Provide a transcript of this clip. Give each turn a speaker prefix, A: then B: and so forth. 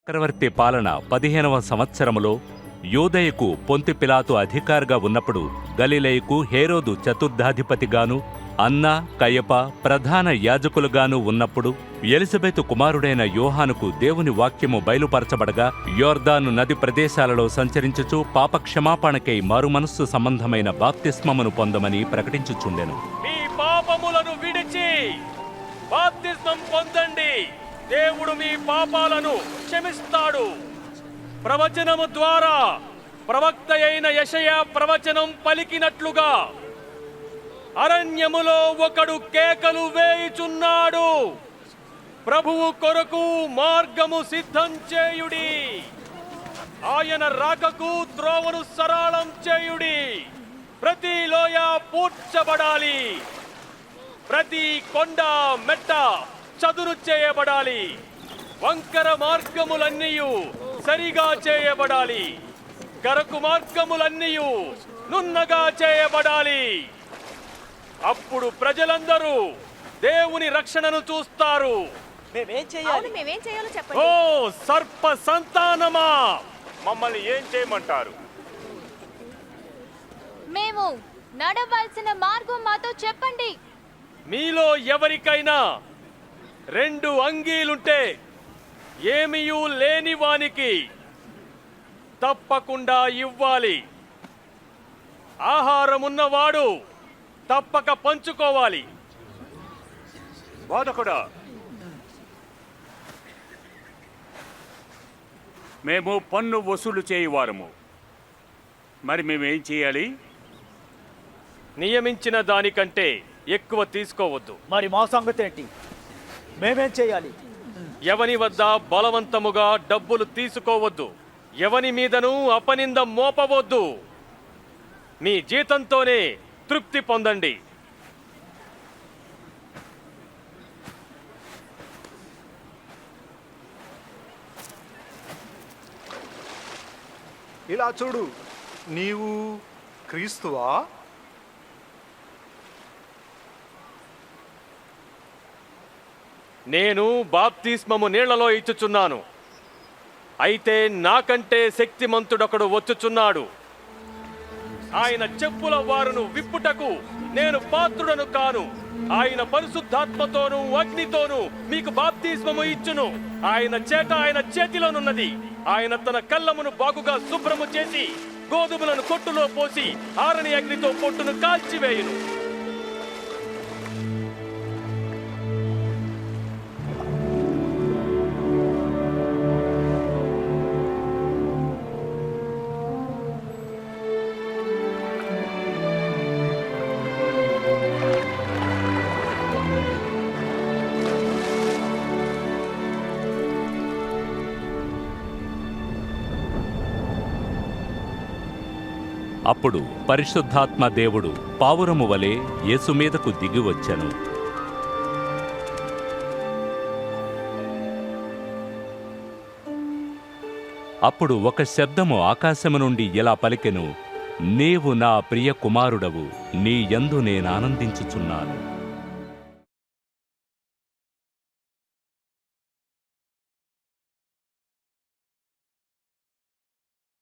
A: చక్రవర్తి పాలన 15వ సంవత్సరములో యూదయకు పొంతి పిలాతు అధికారిగా ఉన్నప్పుడు గలిలయకు హేరోదు చతుర్థాధిపతిగాను అన్నా కయప ప్రధాన యాజకులుగాను ఉన్నప్పుడు ఎలిజబెతు కుమారుడైన యోహానుకు దేవుని వాక్యము బయలుపరచబడగా యోర్దాను నది ప్రదేశాలలో సంచరించుచు పాపక్షమాపణకై మారుమనస్సు సంబంధమైన బాప్తిస్మమును పొందమని ప్రకటించుచుండెను.
B: మీ పాపములను విడిచి బాప్తిస్మం పొందండి, దేవుడు మీ పాపాలను క్షమిస్తాడు. ప్రవచనము ద్వారా ప్రవక్త అయిన యెషయా ప్రవచనం పలికినట్లుగా అరణ్యములో ఒకడు కేకలు వేయుచున్నాడు, ప్రభువు కొరకు మార్గము సిద్ధం చేయుడి, ఆయన రాకకు త్రోవను సరళం చేయుడి. ప్రతి లోయ పూడ్చబడాలి, ప్రతి కొండ మెట్ట చదును చేయబడాలి, వంకర మార్గములన్నీయు సరిగా చేయబడాలి, గరకు మార్గములన్నీయు నున్నగా చేయబడాలి. అప్పుడు ప్రజలందరూ దేవుని రక్షణను చూస్తారు.
C: మేమేం చేయాలో చెప్పండి.
B: ఓ సర్ప సంతానమా, మమ్మల్ని ఏం చేయమంటారు?
D: మేము నడవాల్సిన మార్గం మాతో చెప్పండి.
B: మీలో ఎవరికైనా 2 అంగీలుంటే ఏమీయూ లేని వానికి తప్పకుండా ఇవ్వాలి. ఆహారమున్నవాడు తప్పక పంచుకోవాలి.
E: బోధకుడా, మేము పన్ను వసూలు చేయువారము, మరి మేమేం చేయాలి?
B: నియమించిన దానికంటే ఎక్కువ తీసుకోవద్దు.
C: మరి మా సంగతి ఏంటి? మేమేం చేయాలి?
B: ఎవని వద్ద బలవంతముగా డబ్బులు తీసుకోవద్దు, ఎవని మీదను అపనింద మోపవద్దు. మీ జీతంతోనే తృప్తి పొందండి.
F: ఇలా చూడు, నీవు క్రీస్తువా?
B: నేను బాప్తిస్మము నీళ్లలో ఇచ్చుచున్నాను, అయితే నాకంటే శక్తిమంతుడొకడు వచ్చుచున్నాడు. ఆయన చెప్పుల వారును విప్పుటకు నేను పాత్రుడను కాను. ఆయన పరిశుద్ధాత్మతోనూ అగ్నితోనూ మీకు బాప్తిస్మము ఇచ్చును. ఆయన చేట ఆయన చేతిలోనున్నది. ఆయన తన కళ్ళమును బాగుగా శుభ్రము చేసి గోధుమలను కొట్టులో పోసి ఆరని అగ్నితో పొట్టును కాల్చివేయును.
A: అప్పుడు పరిశుద్ధాత్మ దేవుడు పావురము వలె యేసు మీదకు దిగివచ్చెను. అప్పుడు ఒక శబ్దము ఆకాశము నుండి ఇలా పలికెను, నీవు నా ప్రియ కుమారుడవు, నీ యందు నేనానందించుచున్నాను.